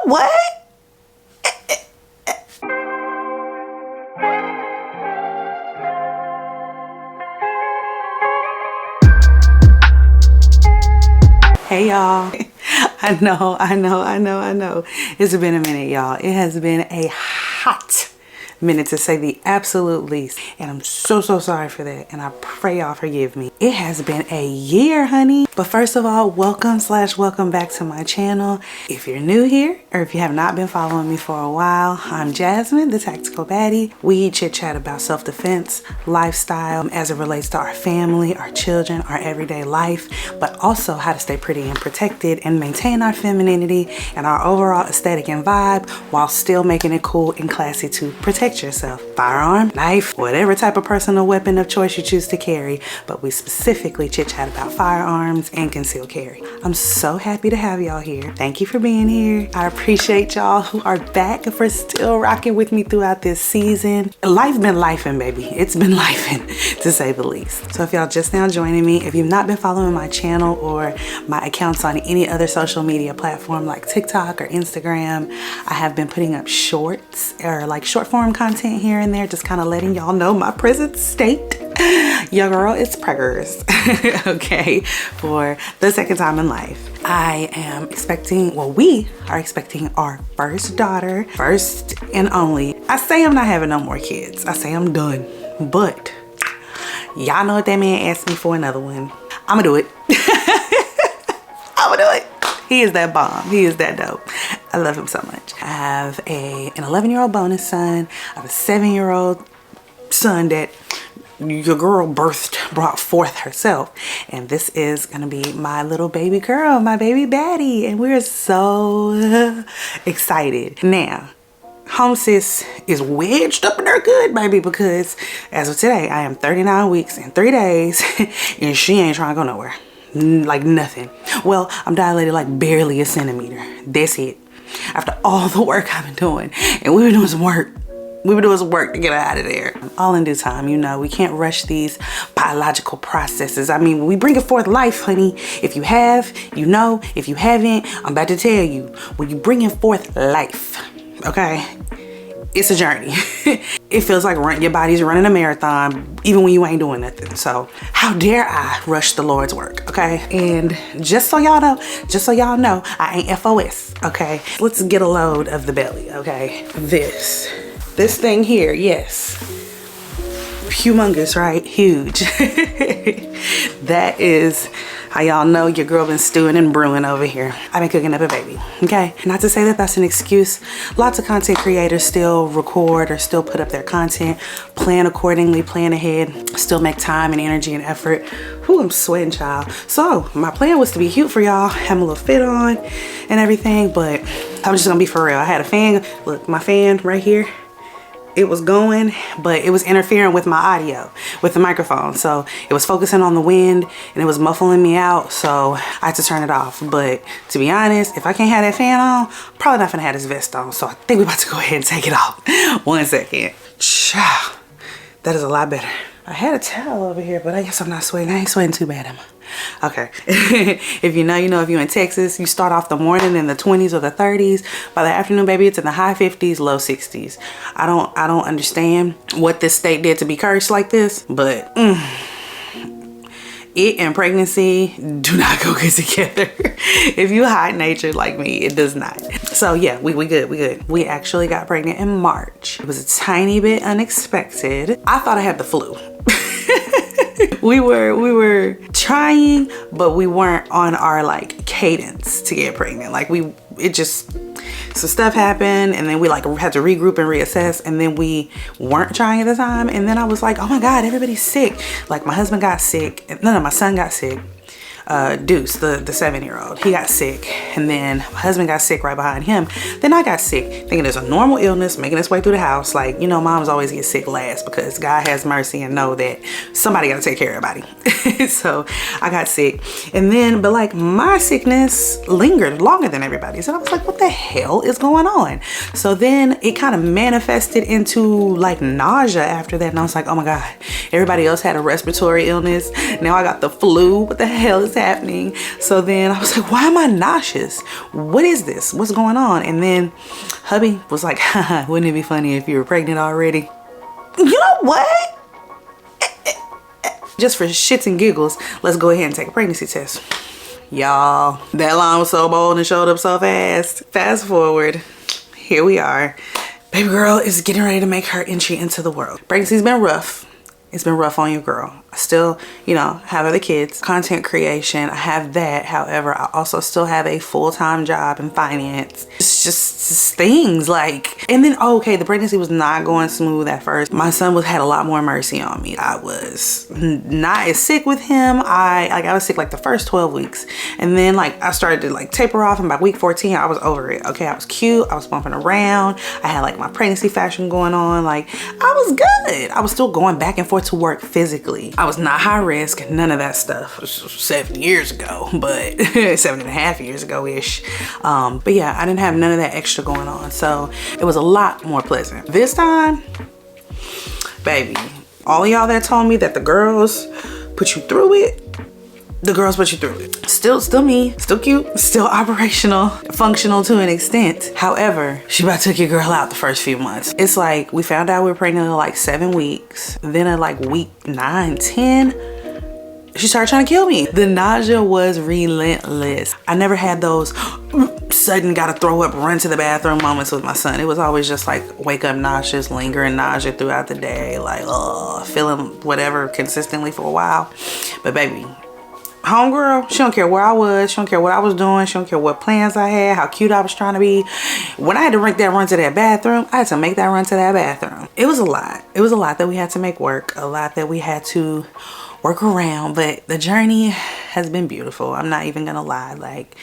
What? Hey y'all. I know. It's been a minute, y'all. It has been a hot minute, to say the absolute least, and I'm so sorry for that, and I pray y'all forgive me. It has been a year, honey. But first of all, welcome back to my channel. If you're new here, or if you have not been following me for a while, I'm Jasmine, the Tactical Baddie. We chit chat about self-defense, lifestyle, as it relates to our family, our children, our everyday life, but also how to stay pretty and protected and maintain our femininity and our overall aesthetic and vibe while still making it cool and classy to protect yourself. Firearm, knife, whatever type of personal weapon of choice you choose to carry, but we specifically chit chat about firearms and concealed carry. I'm so happy to have y'all here. Thank you for being here. I appreciate y'all who are back and for still rocking with me throughout this season. Life been lifing, baby. It's been lifing, to say the least. So if y'all just now joining me, if you've not been following my channel or my accounts on any other social media platform like TikTok or Instagram, I have been putting up shorts or like short form content here and there, just kind of letting y'all know my present state. Your girl is preggers, okay, for the second time in life. I am expecting, well, we are expecting our first daughter, first and only. I say I'm not having no more kids. I say I'm done, but y'all know what that man asked me for, another one. I'ma do it. I'ma do it. He is that bomb. He is that dope. I love him so much. I have an 11-year-old bonus son. I have a 7-year-old son that your girl brought forth herself. And this is gonna be my little baby girl, my baby baddie. And we're so excited. Now, home sis is wedged up in her good, baby, because as of today, I am 39 weeks and 3 days and she ain't trying to go nowhere. Like nothing. Well, I'm dilated like barely a centimeter. That's it. After all the work I've been doing, and we've been doing some work. We've been doing some work to get her out of there. All in due time, you know. We can't rush these biological processes. I mean, when we bring forth life, honey, if you have, you know. If you haven't, I'm about to tell you. When you bring forth life, okay, it's a journey. It feels like your body's running a marathon, even when you ain't doing nothing. So how dare I rush the Lord's work, okay? And just so y'all know, I ain't FOS, okay? Let's get a load of the belly, okay? This thing here, yes. Humongous, right? Huge. That is how y'all know your girl been stewing and brewing over here. I've been cooking up a baby, okay? Not to say that that's an excuse. Lots of content creators still record or still put up their content, plan accordingly, plan ahead, still make time and energy and effort. Whew, I'm sweating, child. So my plan was to be cute for y'all, have my little fit on and everything, but I'm just gonna be for real. I had a fan, look, my fan right here. It was going, but it was interfering with my audio, with the microphone. So it was focusing on the wind and it was muffling me out. So I had to turn it off. But to be honest, if I can't have that fan on, probably not gonna have this vest on. So I think we're about to go ahead and take it off. 1 second. Ciao. That is a lot better. I had a towel over here, but I guess I'm not sweating. I ain't sweating too bad, am I? Okay. If you know, you know. If you're in Texas, you start off the morning in the 20s or the 30s. By the afternoon, baby, it's in the high 50s, low 60s. I don't understand what this state did to be cursed like this, but it and pregnancy do not go good together. If you hot-natured like me, it does not. So yeah, we good. We actually got pregnant in March. It was a tiny bit unexpected. I thought I had the flu. we were trying, but we weren't on our like cadence to get pregnant. Like some stuff happened, and then we like had to regroup and reassess, and then we weren't trying at the time. And then I was like, oh my God, everybody's sick. Like my husband got sick. No, my son got sick. Deuce, the 7-year-old, he got sick, and then my husband got sick right behind him. Then I got sick, thinking it's a normal illness making its way through the house. Like, you know, moms always get sick last because God has mercy and know that somebody got to take care of everybody. So I got sick, and then but like my sickness lingered longer than everybody's, and I was like, what the hell is going on? So then it kind of manifested into like nausea after that, and I was like, oh my God, everybody else had a respiratory illness, now I got the flu. What the hell is was happening. So then I was like, why am I nauseous? What is this? What's going on? And then hubby was like, haha, wouldn't it be funny if you were pregnant already? You know what? Just for shits and giggles, let's go ahead and take a pregnancy test. Y'all, that line was so bold and showed up so fast. Fast forward, here we are. Baby girl is getting ready to make her entry into the world. Pregnancy's been rough. It's been rough on your girl. I still, you know, have other kids, content creation. I have that. However, I also still have a full-time job in finance. It's just things like, and then, okay, the pregnancy was not going smooth at first. My son had a lot more mercy on me. I was not as sick with him. I was sick like the first 12 weeks. And then like I started to like taper off, and by week 14, I was over it. Okay, I was cute. I was bumping around. I had like my pregnancy fashion going on. Like I was good. I was still going back and forth to work physically. I was not high risk, none of that stuff. It was 7 years ago, but 7.5 years ago-ish. But yeah, I didn't have none of that extra going on. So it was a lot more pleasant. This time, baby, all of y'all that told me that the girls put you through it, the girls put you through it. Still me, still cute, still operational, functional to an extent. However, she about took your girl out the first few months. It's like we found out we were pregnant at like 7 weeks. Then at like week 9, 10, she started trying to kill me. The nausea was relentless. I never had those sudden gotta throw up, run to the bathroom moments with my son. It was always just like wake up nauseous, lingering nausea throughout the day, like feeling whatever consistently for a while. But baby, homegirl, she don't care where I was, she don't care what I was doing, she don't care what plans I had, how cute I was trying to be. When I had to make that run to that bathroom, I had to make that run to that bathroom. It was a lot. It was a lot that we had to make work, a lot that we had to work around, but the journey has been beautiful. I'm not even gonna lie. Like,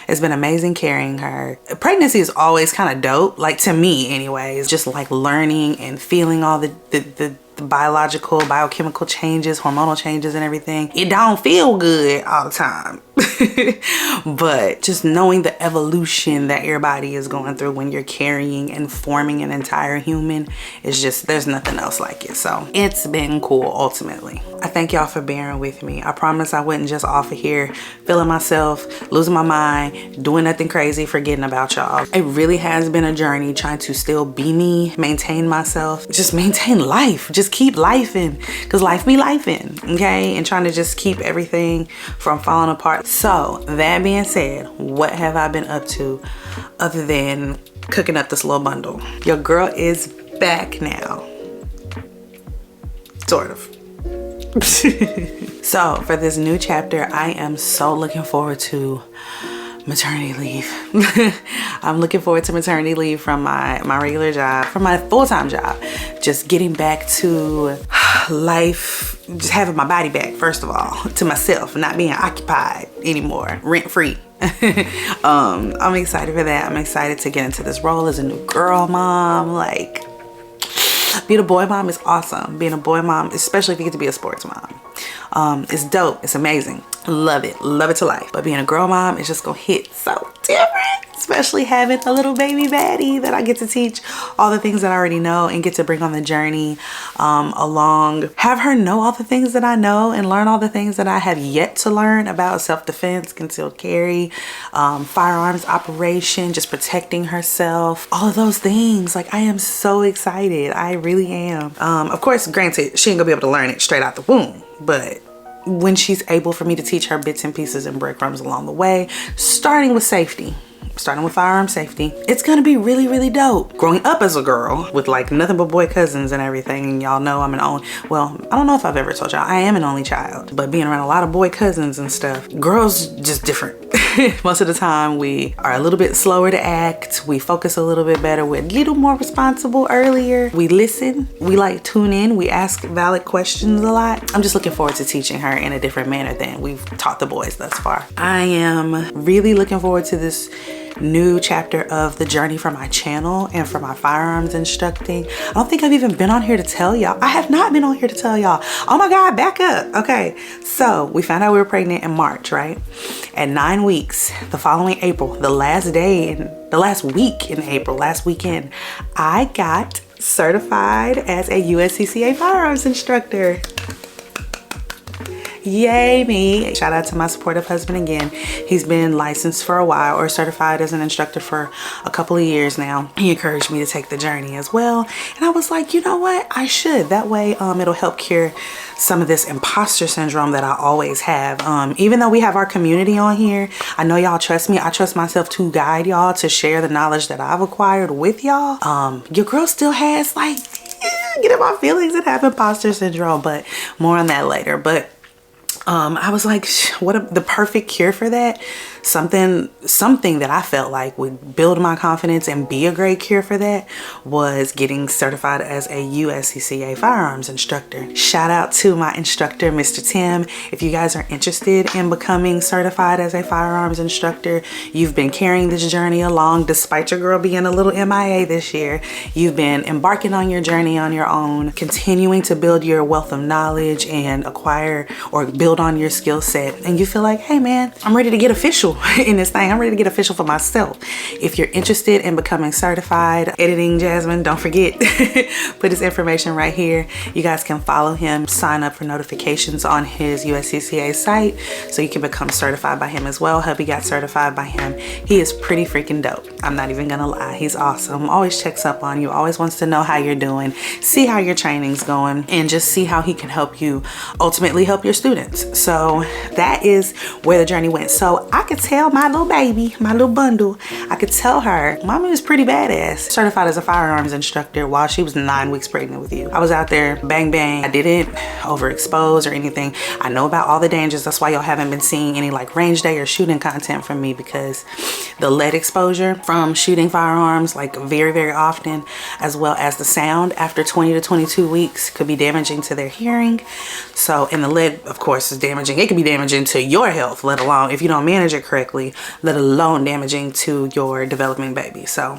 it's been amazing carrying her. Pregnancy is always kind of dope, like to me anyways, just like learning and feeling all the biological, biochemical changes, hormonal changes and everything. It don't feel good all the time. But just knowing the evolution that your body is going through when you're carrying and forming an entire human is just, there's nothing else like it. So it's been cool ultimately. I thank y'all for bearing with me. I promise I wasn't just off of here feeling myself, losing my mind, doing nothing crazy, forgetting about y'all. It really has been a journey trying to still be me, maintain myself, just maintain life, just keep lifing, because life be lifing, okay? And trying to just keep everything from falling apart. So that being said, what have I been up to other than cooking up this little bundle? Your girl is back now, sort of. So for this new chapter, I am so looking forward to maternity leave. I'm looking forward to maternity leave from my regular job, from my full-time job. Just getting back to life, just having my body back, first of all, to myself, not being occupied anymore, rent-free. I'm excited for that. I'm excited to get into this role as a new girl mom. Like, being a boy mom is awesome. Being a boy mom, especially if you get to be a sports mom, it's dope. It's amazing. Love it to life. But being a girl mom is just gonna hit so different, especially having a little baby baddie that I get to teach all the things that I already know and get to bring on the journey along. Have her know all the things that I know and learn all the things that I have yet to learn about self-defense, concealed carry, firearms operation, just protecting herself, all of those things. Like, I am so excited. I really am. Of course, granted, she ain't gonna be able to learn it straight out the womb, but when she's able for me to teach her bits and pieces and breadcrumbs along the way, starting with safety, starting with firearm safety, it's gonna be really, really dope. Growing up as a girl with like nothing but boy cousins and everything, and y'all know I'm well, I don't know if I've ever told y'all, I am an only child, but being around a lot of boy cousins and stuff, girls just different. Most of the time we are a little bit slower to act, we focus a little bit better, we're a little more responsible earlier, we listen, we like tune in, we ask valid questions a lot. I'm just looking forward to teaching her in a different manner than we've taught the boys thus far. I am really looking forward to this new chapter of the journey for my channel and for my firearms instructing. I don't think I've even been on here to tell y'all. I have not been on here to tell y'all. Oh my God, back up. Okay, so we found out we were pregnant in March, right? At 9 weeks, the following April, the last week in April, last weekend, I got certified as a USCCA firearms instructor. Yay me. Shout out to my supportive husband again. He's been licensed for a while, or certified as an instructor for a couple of years now. He encouraged me to take the journey as well. And I was like, you know what? I should. That way it'll help cure some of this imposter syndrome that I always have. Even though we have our community on here, I know y'all trust me. I trust myself to guide y'all, to share the knowledge that I've acquired with y'all. Your girl still has like, get in my feelings and have imposter syndrome, but more on that later. But I was like, the perfect cure for that? Something that I felt like would build my confidence and be a great cure for that was getting certified as a USCCA firearms instructor. Shout out to my instructor, Mr. Tim. If you guys are interested in becoming certified as a firearms instructor, you've been carrying this journey along despite your girl being a little MIA this year. You've been embarking on your journey on your own, continuing to build your wealth of knowledge and acquire or build on your skill set. And you feel like, hey man, I'm ready to get official in this thing. I'm ready to get official for myself. If you're interested in becoming certified, editing Jasmine, don't forget, put his information right here. You guys can follow him, sign up for notifications on his USCCA site so you can become certified by him as well. Hubby got certified by him. He is pretty freaking dope. I'm not even gonna lie. He's awesome. Always checks up on you, always wants to know how you're doing, see how your training's going, and just see how he can help you ultimately help your students. So that is where the journey went. So I could tell my little baby, my little bundle, I could tell her, mommy was pretty badass. Certified as a firearms instructor while she was 9 weeks pregnant with you. I was out there, bang, bang. I didn't overexpose or anything. I know about all the dangers. That's why y'all haven't been seeing any like range day or shooting content from me, because the lead exposure from shooting firearms like very, very often, as well as the sound after 20 to 22 weeks could be damaging to their hearing. So, and the lead, of course, is damaging. It can be damaging to your health, let alone if you don't manage it correctly, let alone damaging to your developing baby. So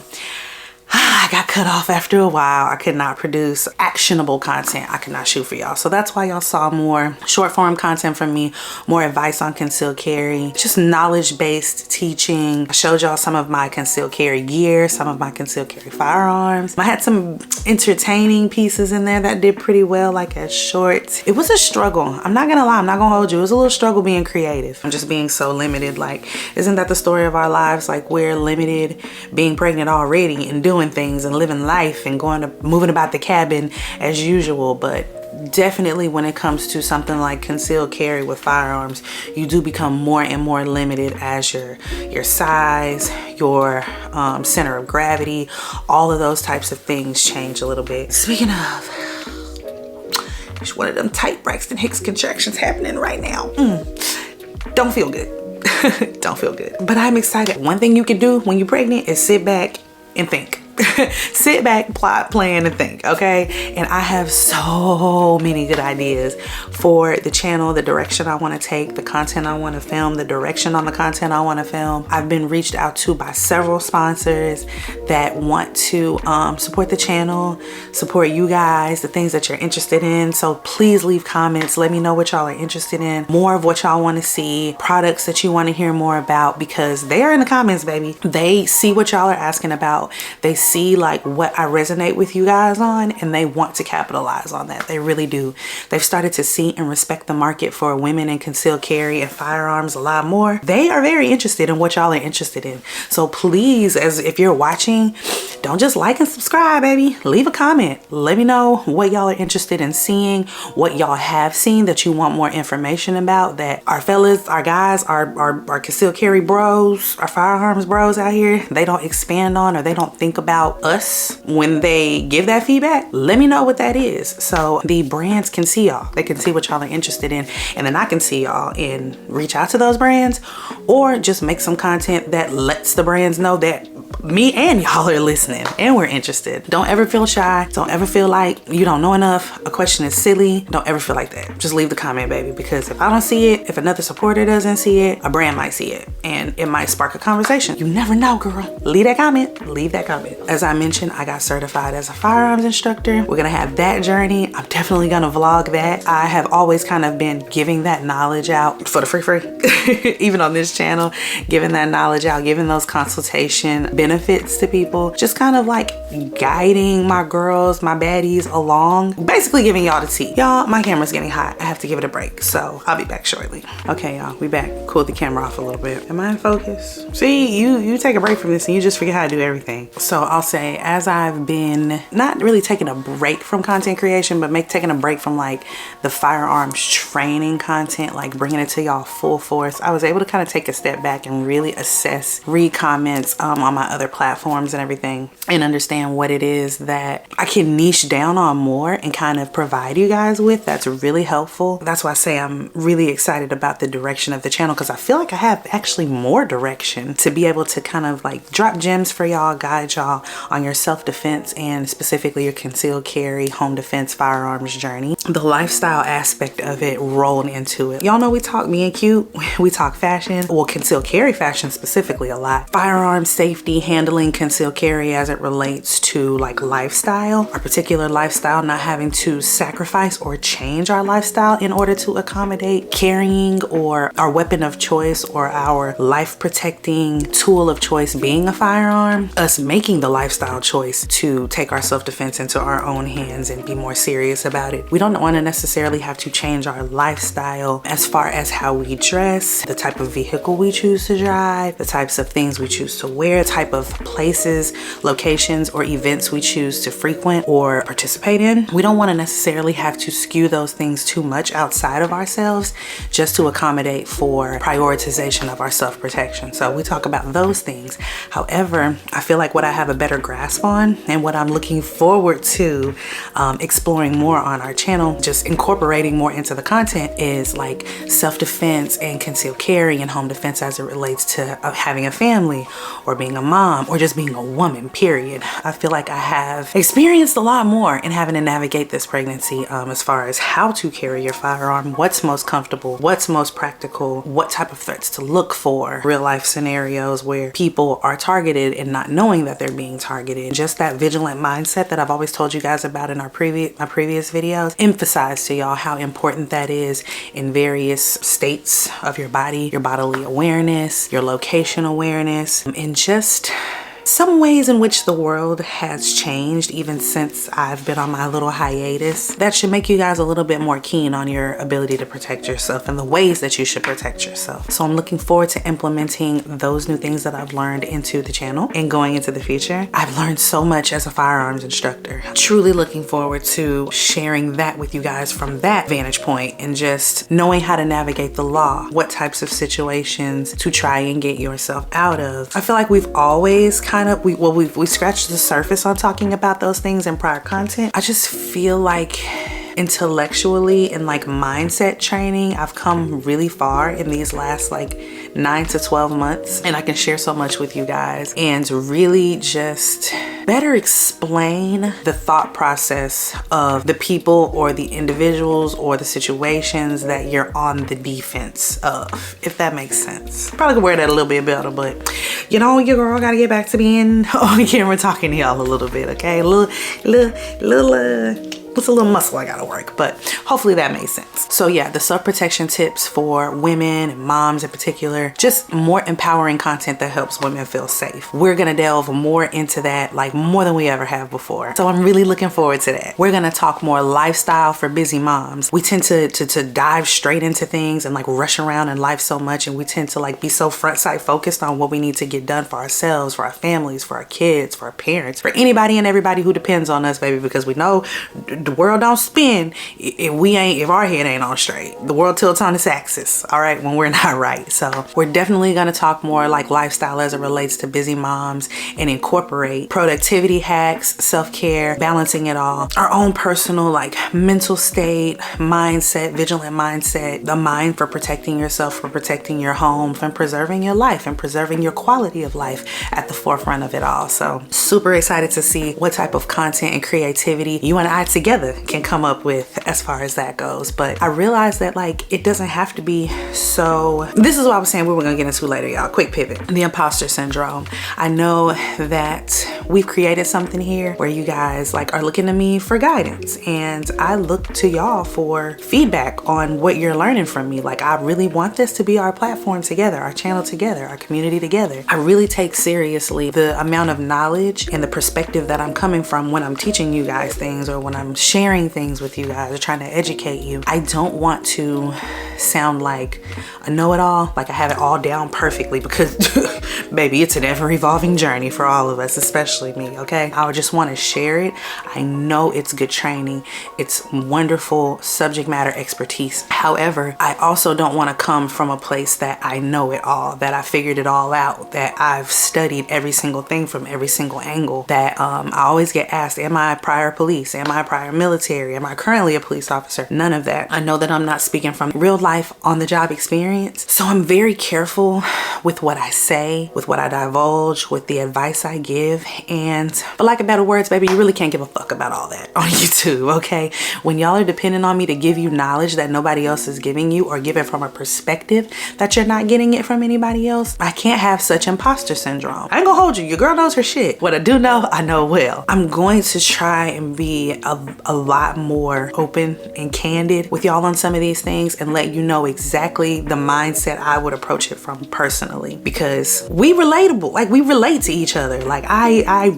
I got cut off after a while. I could not produce actionable content. I could not shoot for y'all. So that's why y'all saw more short form content from me, more advice on concealed carry, just knowledge based teaching. I showed y'all some of my concealed carry gear, some of my concealed carry firearms. I had some entertaining pieces in there that did pretty well, like as shorts. It was a struggle. I'm not gonna lie, I'm not gonna hold you. It was a little struggle being creative. I'm just being so limited. Like, isn't that the story of our lives? Like, we're limited being pregnant already and doing things and living life and moving about the cabin as usual. But definitely when it comes to something like concealed carry with firearms, you do become more and more limited as your size, your center of gravity, all of those types of things change a little bit. Speaking of, there's one of them tight Braxton Hicks contractions happening right now. Don't feel good. Don't feel good. But I'm excited. One thing you can do when you're pregnant is sit back and think. Sit back, plot, plan, and think, okay? And I have so many good ideas for the channel, the direction I want to take, the content I want to film, the direction on the content I want to film. I've been reached out to by several sponsors that want to support the channel, support you guys, the things that you're interested in. So please leave comments. Let me know what y'all are interested in, more of what y'all want to see, products that you want to hear more about, because they are in the comments, baby. They see what y'all are asking about. They see like what I resonate with you guys on, and they want to capitalize on that. They really do. They've started to see and respect the market for women in concealed carry and firearms a lot more. They are very interested in what y'all are interested in. So please, if you're watching, don't just like and subscribe, baby. Leave a comment. Let me know what y'all are interested in seeing, what y'all have seen that you want more information about, that our fellas, our guys, our concealed carry bros, our firearms bros out here, they don't expand on, or they don't think about us when they give that feedback. Let me know what that is, so the brands can see y'all. They can see what y'all are interested in, and then I can see y'all and reach out to those brands, or just make some content that lets the brands know that me and y'all are listening and we're interested. Don't ever feel shy. Don't ever feel like you don't know enough. A question is silly. Don't ever feel like that. Just leave the comment, baby, because if I don't see it, if another supporter doesn't see it, a brand might see it and it might spark a conversation. You never know, girl. Leave that comment. Leave that comment. As I mentioned, I got certified as a firearms instructor. We're gonna have that journey. I'm definitely gonna vlog that. I have always kind of been giving that knowledge out for the free, even on this channel, giving that knowledge out, giving those consultation benefits benefits to people, just kind of like guiding my girls, my baddies along, basically giving y'all the tea. Y'all, my camera's getting hot. I have to give it a break, so I'll be back shortly. Okay, y'all, we back. Cooled the camera off a little bit. Am I in focus? See, you take a break from this and you just forget how to do everything. So I'll say, as I've been not really taking a break from content creation, but taking a break from like the firearms training content, like bringing it to y'all full force, I was able to kind of take a step back and really assess, read comments on my other platforms and everything, and understand what it is that I can niche down on more and kind of provide you guys with. That's really helpful. That's why I say I'm really excited about the direction of the channel, because I feel like I have actually more direction to be able to kind of like drop gems for y'all, guide y'all on your self-defense and specifically your concealed carry, home defense, firearms journey. The lifestyle aspect of it rolled into it. Y'all know we talk me and cute, we talk fashion, well, concealed carry fashion specifically a lot. Firearm safety, handling concealed carry as it relates to like lifestyle, our particular lifestyle, not having to sacrifice or change our lifestyle in order to accommodate carrying or our weapon of choice or our life protecting tool of choice being a firearm, us making the lifestyle choice to take our self-defense into our own hands and be more serious about it. We don't want to necessarily have to change our lifestyle as far as how we dress, the type of vehicle we choose to drive, the types of things we choose to wear, type of places, locations, or events we choose to frequent or participate in. We don't want to necessarily have to skew those things too much outside of ourselves just to accommodate for prioritization of our self-protection. So we talk about those things. However, I feel like what I have a better grasp on and what I'm looking forward to exploring more on our channel, just incorporating more into the content, is like self-defense and concealed carry and home defense as it relates to having a family or being a mom or just being a woman, period. I feel like I have experienced a lot more in having to navigate this pregnancy as far as how to carry your firearm, what's most comfortable, what's most practical, what type of threats to look for, real life scenarios where people are targeted and not knowing that they're being targeted. Just that vigilant mindset that I've always told you guys about in my previous videos, emphasize to y'all how important that is in various states of your body, your bodily awareness, your location awareness, and just some ways in which the world has changed even since I've been on my little hiatus. That should make you guys a little bit more keen on your ability to protect yourself and the ways that you should protect yourself. So I'm looking forward to implementing those new things that I've learned into the channel and going into the future. I've learned so much as a firearms instructor. Truly looking forward to sharing that with you guys from that vantage point and just knowing how to navigate the law, what types of situations to try and get yourself out of. I feel like we've always we scratched the surface on talking about those things in prior content. I just feel like intellectually and like mindset training, I've come really far in these last like 9 to 12 months, and I can share so much with you guys and really just better explain the thought process of the people or the individuals or the situations that you're on the defense of, if that makes sense. Probably could wear that a little bit better, but you know, your girl gotta get back to being on camera talking to y'all a little bit, okay? It's a little muscle I gotta work, but hopefully that made sense. So yeah, the self-protection tips for women and moms in particular, just more empowering content that helps women feel safe. We're gonna delve more into that, like more than we ever have before. So I'm really looking forward to that. We're gonna talk more lifestyle for busy moms. We tend to dive straight into things and like rush around in life so much, and we tend to like be so front sight focused on what we need to get done for ourselves, for our families, for our kids, for our parents, for anybody and everybody who depends on us, baby, because we know the world don't spin if our head ain't on straight. The world tilts on its axis, all right, when we're not right. So we're definitely gonna talk more like lifestyle as it relates to busy moms and incorporate productivity hacks, self-care, balancing it all, our own personal like mental state, mindset, vigilant mindset, the mind for protecting yourself, for protecting your home, from preserving your life and preserving your quality of life at the forefront of it all. So super excited to see what type of content and creativity you and I together can come up with as far as that goes. But I realized that like it doesn't have to be so. This is what I was saying we were gonna get into later, y'all. Quick pivot. The imposter syndrome. I know that we've created something here where you guys like are looking to me for guidance, and I look to y'all for feedback on what you're learning from me. Like, I really want this to be our platform together, our channel together, our community together. I really take seriously the amount of knowledge and the perspective that I'm coming from when I'm teaching you guys things, or when I'm sharing things with you guys, or trying to educate you. I don't want to sound like a know-it-all, like I have it all down perfectly, because baby, it's an ever-evolving journey for all of us, especially me, okay? I would just want to share it. I know it's good training. It's wonderful subject matter expertise. However, I also don't want to come from a place that I know it all, that I figured it all out, that I've studied every single thing from every single angle, that I always get asked, am I prior police? Am I prior military? Am I currently a police officer? None of that. I know that I'm not speaking from real life on the job experience. So I'm very careful with what I say, with what I divulge, with the advice I give. And for lack of better words, baby, you really can't give a fuck about all that on YouTube, okay? When y'all are depending on me to give you knowledge that nobody else is giving you, or give it from a perspective that you're not getting it from anybody else, I can't have such imposter syndrome. I ain't gonna hold you. Your girl knows her shit. What I do know, I know well. I'm going to try and be a lot more open and candid with y'all on some of these things, and let you know exactly the mindset I would approach it from personally, because we relatable. Like, we relate to each other. Like, I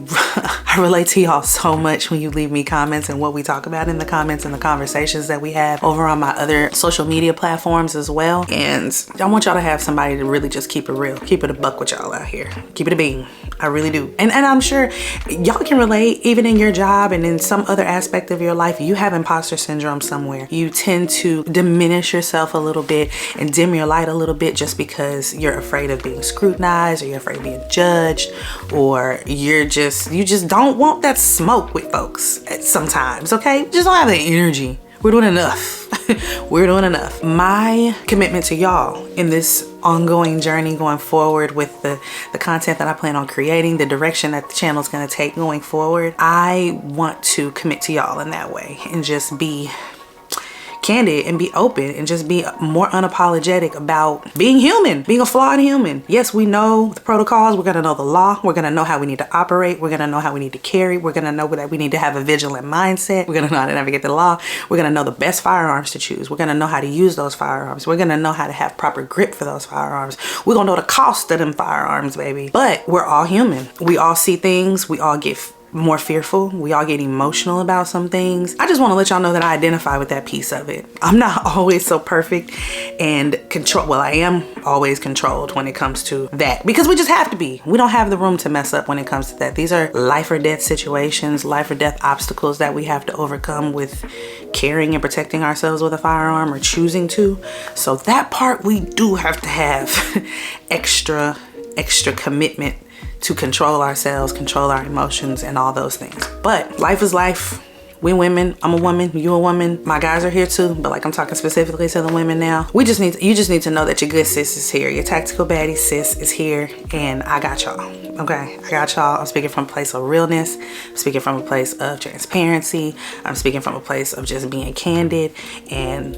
relate to y'all so much when you leave me comments, and what we talk about in the comments and the conversations that we have over on my other social media platforms as well. And I want y'all to have somebody to really just keep it real, keep it a buck with y'all out here, keep it a bean. I really do. And I'm sure y'all can relate, even in your job and in some other aspect of your life. You have imposter syndrome somewhere. You tend to diminish yourself a little bit and dim your light a little bit, just because you're afraid of being scrutinized, or you're afraid of being judged, or you just don't want that smoke with folks sometimes, okay? Just don't have the energy. We're doing enough. We're doing enough. My commitment to y'all in this ongoing journey going forward, with the content that I plan on creating, the direction that the channel is going to take going forward, I want to commit to y'all in that way, and just be candid and be open, and just be more unapologetic about being human, being a flawed human. Yes, we know the protocols. We're going to know the law. We're going to know how we need to operate. We're going to know how we need to carry. We're going to know that we need to have a vigilant mindset. We're going to know how to navigate the law. We're going to know the best firearms to choose. We're going to know how to use those firearms. We're going to know how to have proper grip for those firearms. We're going to know the cost of them firearms, baby. But we're all human. We all see things. We all get more fearful. We all get emotional about some things. I just want to let y'all know that I identify with that piece of it. I'm not always so perfect and control. Well, I am always controlled when it comes to that, because we just have to be. We don't have the room to mess up when it comes to that. These are life or death situations, life or death obstacles that we have to overcome with carrying and protecting ourselves with a firearm, or choosing to. So that part, we do have to have extra commitment to control ourselves, control our emotions, and all those things. But life is life. We women, I'm a woman, you a woman. My guys are here too, but like, I'm talking specifically to the women now. You just need to know that your good sis is here. Your tactical baddie sis is here, and I got y'all, okay? I got y'all. I'm speaking from a place of realness. I'm speaking from a place of transparency. I'm speaking from a place of just being candid, and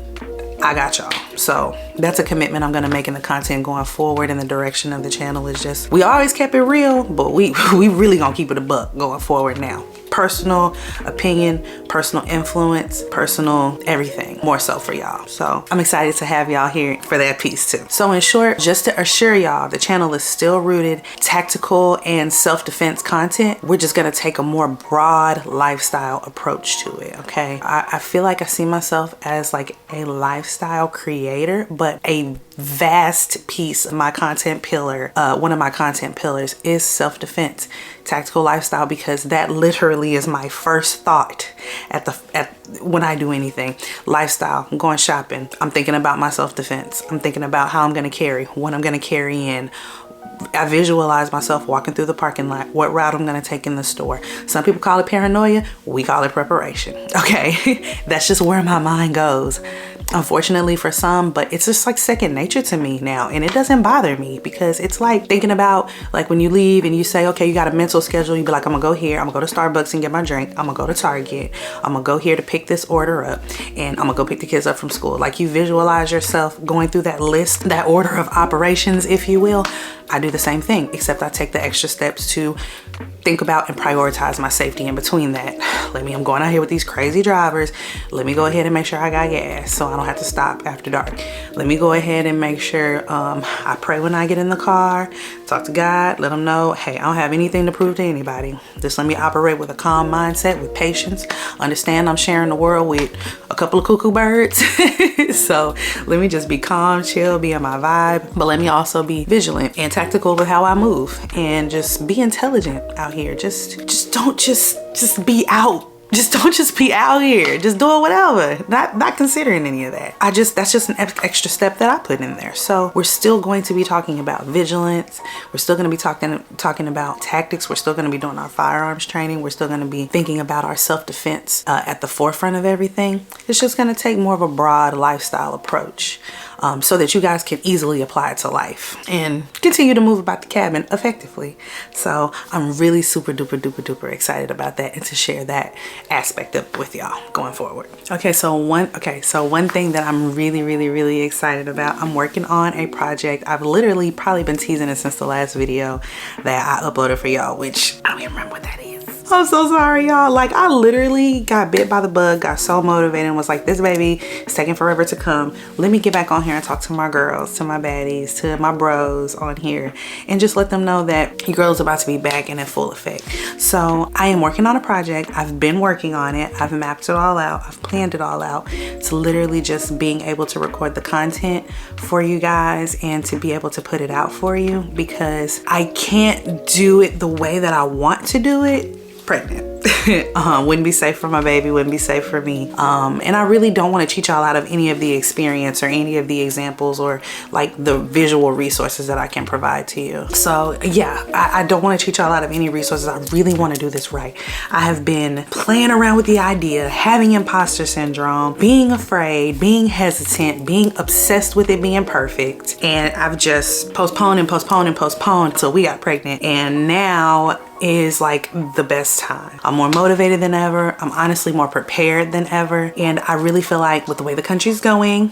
I got y'all. So that's a commitment I'm gonna make in the content going forward, and the direction of the channel is just, we always kept it real, but we really gonna keep it a buck going forward now. Personal opinion, personal influence, personal everything, more so for y'all. So I'm excited to have y'all here for that piece too. So in short, just to assure y'all, the channel is still rooted tactical and self-defense content. We're just gonna take a more broad lifestyle approach to it, okay? I feel like I see myself as like a lifestyle creator, but a vast piece of my content pillar, one of my content pillars is self-defense, tactical lifestyle, because that literally is my first thought when I do anything. Lifestyle, I'm going shopping, I'm thinking about my self-defense. I'm thinking about how I'm gonna carry, what I'm gonna carry in. I visualize myself walking through the parking lot, what route I'm gonna take in the store. Some people call it paranoia, we call it preparation, okay? That's just where my mind goes, unfortunately for some, but it's just like second nature to me now, and it doesn't bother me, because it's like thinking about, like, when you leave and you say, okay, you got a mental schedule, you be like, I'm gonna go here, I'm gonna go to Starbucks and get my drink, I'm gonna go to Target, I'm gonna go here to pick this order up, and I'm gonna go pick the kids up from school. Like, you visualize yourself going through that list, that order of operations, if you will. I do the same thing, except I take the extra steps to think about and prioritize my safety in between that. I'm going out here with these crazy drivers. Let me go ahead and make sure I got gas so I don't have to stop after dark. Let me go ahead and make sure I pray when I get in the car, talk to God, let him know, hey, I don't have anything to prove to anybody. Just let me operate with a calm mindset, with patience. Understand I'm sharing the world with a couple of cuckoo birds. So let me just be calm, chill, be in my vibe, but let me also be vigilant and tactical with how I move, and just be intelligent out here. Just don't just be out. Just don't just be out here just doing whatever, not considering any of that. That's just an extra step that I put in there. So we're still going to be talking about vigilance. We're still going to be talking about tactics. We're still going to be doing our firearms training. We're still going to be thinking about our self-defense at the forefront of everything. It's just going to take more of a broad lifestyle approach, so that you guys can easily apply it to life and continue to move about the cabin effectively. So I'm really super duper excited about that, and to share that aspect of with y'all going forward. So one thing that I'm really excited about, I'm working on a project. I've literally probably been teasing it since the last video that I uploaded for y'all, which I don't even remember what that is. I'm so sorry, y'all. Like, I literally got bit by the bug, got so motivated, and was like, this baby is taking forever to come. Let me get back on here and talk to my girls, to my baddies, to my bros on here, and just let them know that your girl is about to be back and in full effect. So I am working on a project. I've been working on it. I've mapped it all out. I've planned it all out. It's literally just being able to record the content for you guys and to be able to put it out for you, because I can't do it the way that I want to do it pregnant. Wouldn't be safe for my baby, wouldn't be safe for me. And I really don't want to cheat y'all out of any of the experience or any of the examples or like the visual resources that I can provide to you. So yeah, I don't want to cheat y'all out of any resources. I really want to do this right. I have been playing around with the idea, having imposter syndrome, being afraid, being hesitant, being obsessed with it being perfect. And I've just postponed until we got pregnant. And now is like the best time. I'm more motivated than ever. I'm honestly more prepared than ever. And I really feel like with the way the country's going,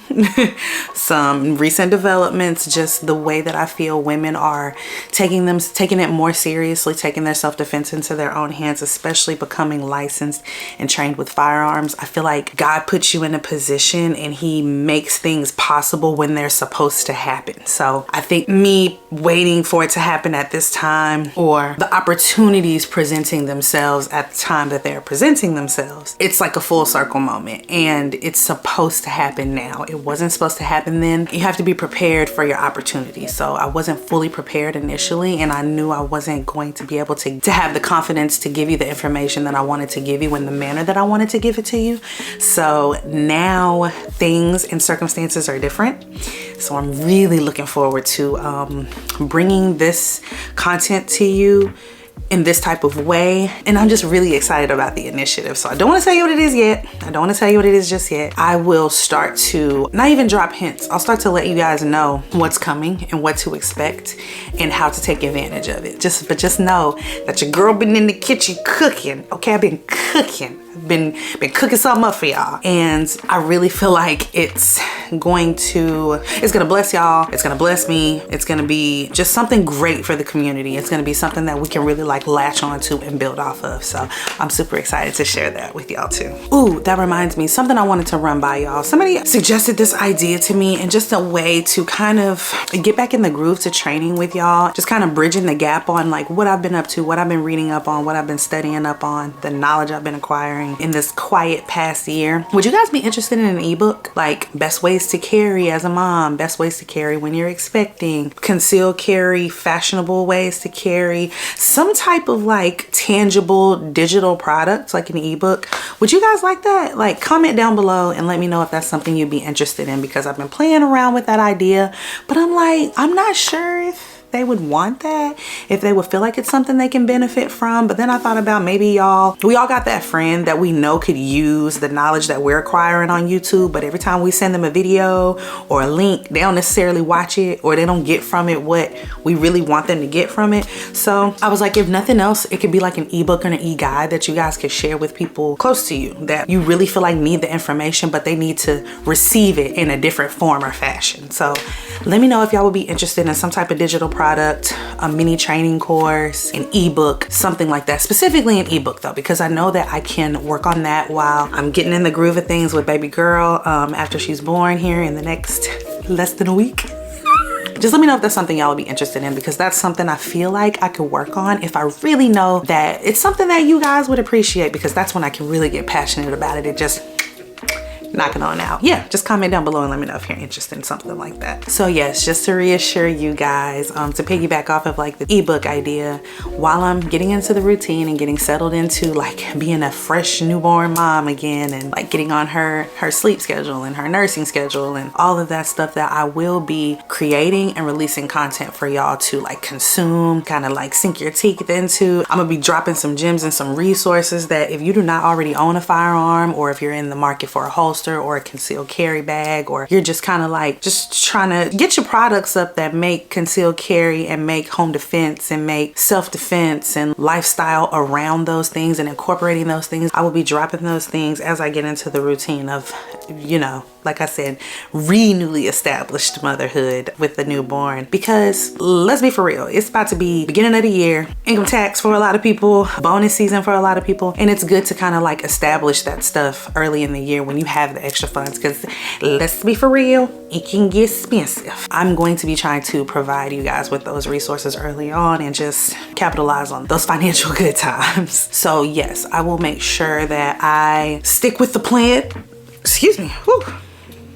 some recent developments, just the way that I feel women are taking it more seriously, taking their self-defense into their own hands, especially becoming licensed and trained with firearms. I feel like God puts you in a position and he makes things possible when they're supposed to happen. So I think me waiting for it to happen at this time, or the opportunities presenting themselves at the time that they're presenting themselves, it's like a full circle moment, and it's supposed to happen now. It wasn't supposed to happen then. You have to be prepared for your opportunity. So I wasn't fully prepared initially, and I knew I wasn't going to be able to have the confidence to give you the information that I wanted to give you in the manner that I wanted to give it to you. So now things and circumstances are different. So I'm really looking forward to bringing this content to you in this type of way, and I'm just really excited about the initiative. So I don't want to tell you what it is yet. I don't want to tell you what it is just yet. I will start to not even drop hints. I'll start to let you guys know what's coming and what to expect and how to take advantage of it. But just know that your girl been in the kitchen cooking. Okay, I've been cooking. I've been cooking something up for y'all, and I really feel like it's gonna bless y'all. It's gonna bless me. It's gonna be just something great for the community. It's gonna be something that we can really like latch onto and build off of. So I'm super excited to share that with y'all too. Ooh, that reminds me, something I wanted to run by y'all. Somebody suggested this idea to me, and just a way to kind of get back in the groove to training with y'all, just kind of bridging the gap on like what I've been up to, what I've been reading up on, what I've been studying up on, the knowledge I've been acquiring in this quiet past year. Would you guys be interested in an ebook? Like best ways to carry as a mom, best ways to carry when you're expecting, concealed carry, fashionable ways to carry, some type of like tangible digital products like an ebook. Would you guys like that? Like comment down below and let me know if that's something you'd be interested in, because I've been playing around with that idea, but I'm like, I'm not sure if they would want that, if they would feel like it's something they can benefit from. But then I thought about maybe we all got that friend that we know could use the knowledge that we're acquiring on YouTube, but every time we send them a video or a link, they don't necessarily watch it, or they don't get from it what we really want them to get from it. So I was like, if nothing else, it could be like an ebook or an e-guide that you guys could share with people close to you that you really feel like need the information, but they need to receive it in a different form or fashion. So let me know if y'all would be interested in some type of digital product, a mini training course, an ebook, something like that. Specifically an ebook though, because I know that I can work on that while I'm getting in the groove of things with baby girl after she's born here in the next less than a week. Just let me know if that's something y'all would be interested in, because that's something I feel like I could work on if I really know that it's something that you guys would appreciate, because that's when I can really get passionate about it and just knock it on out. Yeah, just comment down below and let me know if you're interested in something like that. So yes, just to reassure you guys, to piggyback off of like the ebook idea, while I'm getting into the routine and getting settled into like being a fresh newborn mom again, and like getting on her sleep schedule and her nursing schedule and all of that stuff, that I will be creating and releasing content for y'all to like consume, kind of like sink your teeth into. I'm gonna be dropping some gems and some resources that if you do not already own a firearm, or if you're in the market for a holster or a concealed carry bag, or you're just kind of like just trying to get your products up that make concealed carry and make home defense and make self-defense and lifestyle around those things and incorporating those things, I will be dropping those things as I get into the routine of, you know, like I said, newly established motherhood with the newborn. Because let's be for real, it's about to be beginning of the year, income tax for a lot of people, bonus season for a lot of people, and it's good to kind of like establish that stuff early in the year when you have the extra funds, because let's be for real, it can get expensive. I'm going to be trying to provide you guys with those resources early on and just capitalize on those financial good times. So yes, I will make sure that I stick with the plan. Excuse me. Whew.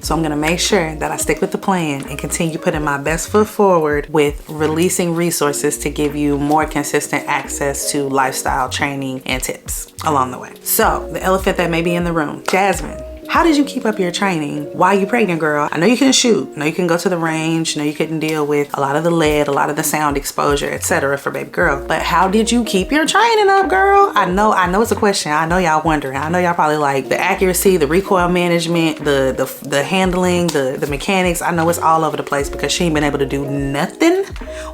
So I'm gonna make sure that I stick with the plan and continue putting my best foot forward with releasing resources to give you more consistent access to lifestyle training and tips along the way. So the elephant that may be in the room, Jasmine, how did you keep up your training while you pregnant, girl? I know you couldn't shoot. I know you couldn't go to the range. I know you couldn't deal with a lot of the lead, a lot of the sound exposure, etc. for baby girl. But how did you keep your training up, girl? I know it's a question. I know y'all wondering. I know y'all probably like the accuracy, the recoil management, the handling, the mechanics. I know it's all over the place because she ain't been able to do nothing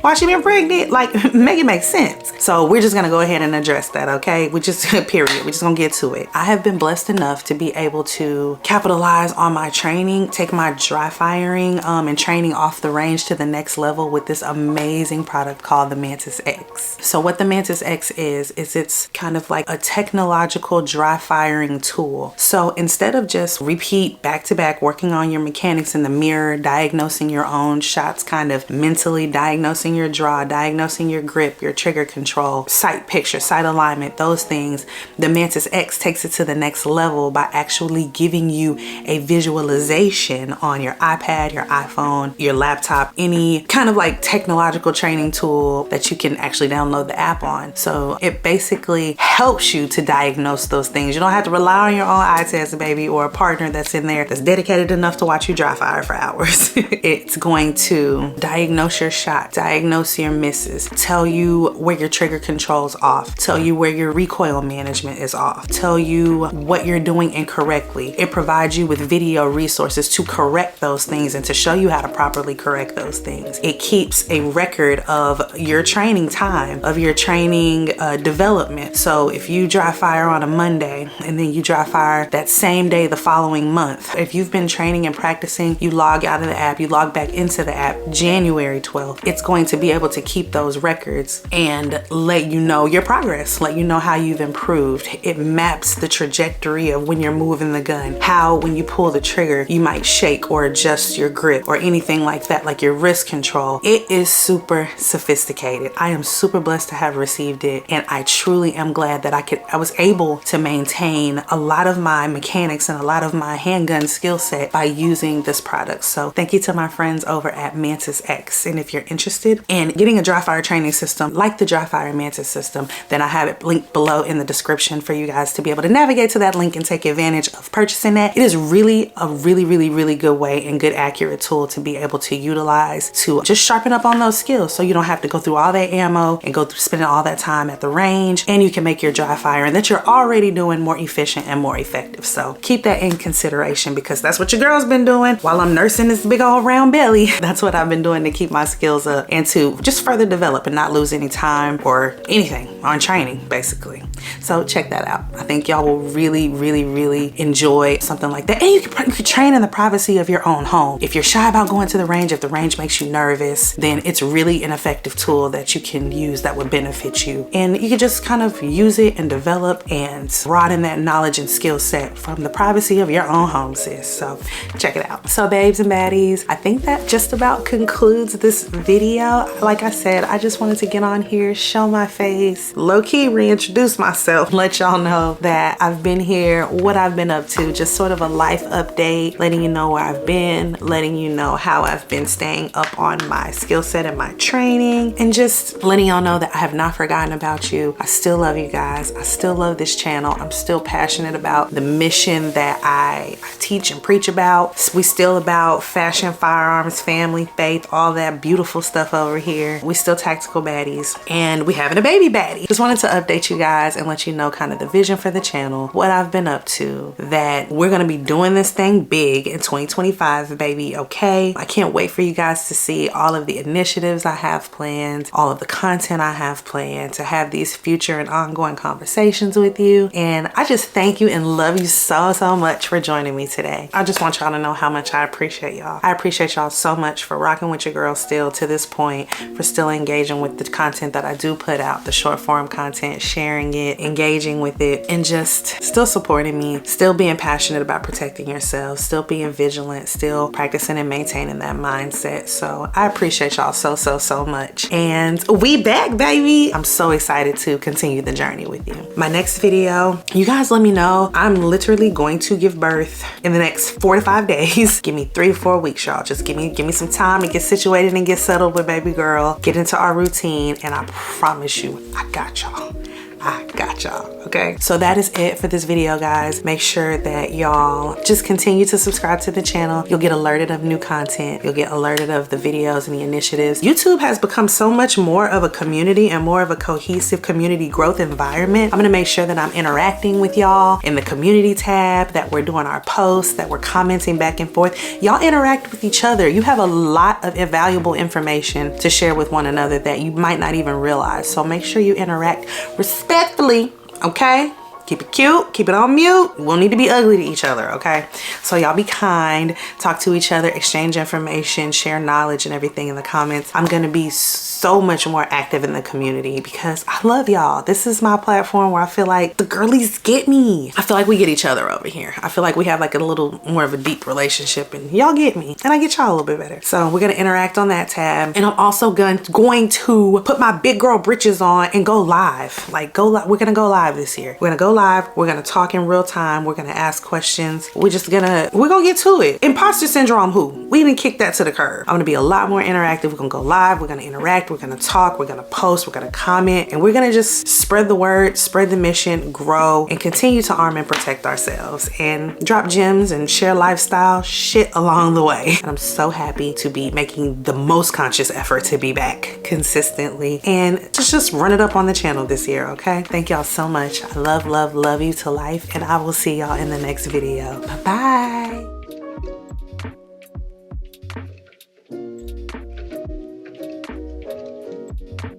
while she been pregnant. Like, make it make sense. So we're just gonna go ahead and address that, okay? We just, period. We're just gonna get to it. I have been blessed enough to be able to capitalize on my training, take my dry firing and training off the range to the next level with this amazing product called the Mantis X. So what the Mantis X is it's kind of like a technological dry firing tool. So instead of just repeat back to back working on your mechanics in the mirror, diagnosing your own shots, kind of mentally diagnosing your draw, diagnosing your grip, your trigger control, sight picture, sight alignment, those things, the Mantis X takes it to the next level by actually giving you a visualization on your iPad, your iPhone, your laptop, any kind of like technological training tool that you can actually download the app on. So it basically helps you to diagnose those things. You don't have to rely on your own eye test, baby, or a partner that's in there that's dedicated enough to watch you dry fire for hours. It's going to diagnose your shot, diagnose your misses, tell you where your trigger control's off, tell you where your recoil management is off, tell you what you're doing incorrectly. It provides you with video resources to correct those things and to show you how to properly correct those things. It keeps a record of your training time, of your training development. So if you dry fire on a Monday and then you dry fire that same day the following month, if you've been training and practicing, you log out of the app, you log back into the app January 12th, it's going to be able to keep those records and let you know your progress, let you know how you've improved. It maps the trajectory of when you're moving the gun, how when you pull the trigger you might shake or adjust your grip or anything like that, like your wrist control. It is super sophisticated. I am super blessed to have received it, and I truly am glad that I was able to maintain a lot of my mechanics and a lot of my handgun skill set by using this product. So thank you to my friends over at Mantis X, and if you're interested in getting a dry fire training system like the dry fire Mantis system, then I have it linked below in the description for you guys to be able to navigate to that link and take advantage of purchasing that. It is really a really good way and good accurate tool to be able to utilize to just sharpen up on those skills, so you don't have to go through all that ammo and go through spending all that time at the range, and you can make your dry firing that you're already doing more efficient and more effective. So keep that in consideration, because that's what your girl's been doing while I'm nursing this big old round belly. That's what I've been doing to keep my skills up and to just further develop and not lose any time or anything on training, basically. So check that out. I think y'all will really enjoy it, something like that. And you can train in the privacy of your own home. If you're shy about going to the range, if the range makes you nervous, then it's really an effective tool that you can use that would benefit you. And you can just kind of use it and develop and broaden that knowledge and skill set from the privacy of your own home, sis. So check it out. So babes and baddies, I think that just about concludes this video. Like I said, I just wanted to get on here, show my face, low-key reintroduce myself, let y'all know that I've been here, what I've been up to, just sort of a life update, letting you know where I've been, letting you know how I've been staying up on my skill set and my training, and just letting y'all know that I have not forgotten about you. I still love you guys. I still love this channel. I'm still passionate about the mission that I teach and preach about. We still about fashion, firearms, family, faith, all that beautiful stuff over here. We still tactical baddies, and we having a baby baddie. Just wanted to update you guys and let you know kind of the vision for the channel, what I've been up to, that we're gonna be doing this thing big in 2025, baby, okay? I can't wait for you guys to see all of the initiatives I have planned, all of the content I have planned, to have these future and ongoing conversations with you. And I just thank you and love you so much for joining me today. I just want y'all to know how much I appreciate y'all. I appreciate y'all so much for rocking with your girl still to this point, for still engaging with the content that I do put out, the short form content, sharing it, engaging with it, and just still supporting me, still being passionate about protecting yourselves, still being vigilant, still practicing and maintaining that mindset. So I appreciate y'all so much. And we back, baby. I'm so excited to continue the journey with you. My next video, you guys let me know. I'm literally going to give birth in the next 4 to 5 days. Give me 3 to 4 weeks, y'all. Just give me some time to get situated and get settled with baby girl, get into our routine, and I promise you, I got y'all. I got y'all, okay? So that is it for this video, guys. Make sure that y'all just continue to subscribe to the channel. You'll get alerted of new content. You'll get alerted of the videos and the initiatives. YouTube has become so much more of a community and more of a cohesive community growth environment. I'm gonna make sure that I'm interacting with y'all in the community tab, that we're doing our posts, that we're commenting back and forth. Y'all interact with each other. You have a lot of invaluable information to share with one another that you might not even realize. So make sure you interact respectfully, okay? Keep it cute, keep it on mute. We won't need to be ugly to each other, okay? So y'all be kind, talk to each other, exchange information, share knowledge and everything in the comments. I'm gonna be so much more active in the community because I love y'all. This is my platform where I feel like the girlies get me. I feel like we get each other over here. I feel like we have like a little more of a deep relationship, and y'all get me and I get y'all a little bit better. So we're gonna interact on that tab, and I'm also going to put my big girl britches on and go live. Like we're gonna go live this year. We're gonna go live. We're gonna talk in real time. We're gonna ask questions. We're gonna get to it. Imposter syndrome, who? We didn't kick that to the curb. I'm gonna be a lot more interactive. We're gonna go live. We're gonna interact. We're gonna talk. We're gonna post. We're gonna comment, and we're gonna just spread the word, spread the mission, grow, and continue to arm and protect ourselves, and drop gems and share lifestyle shit along the way. And I'm so happy to be making the most conscious effort to be back consistently and just run it up on the channel this year, okay? Thank y'all so much. I love you to life, and I will see y'all in the next video. Bye-bye.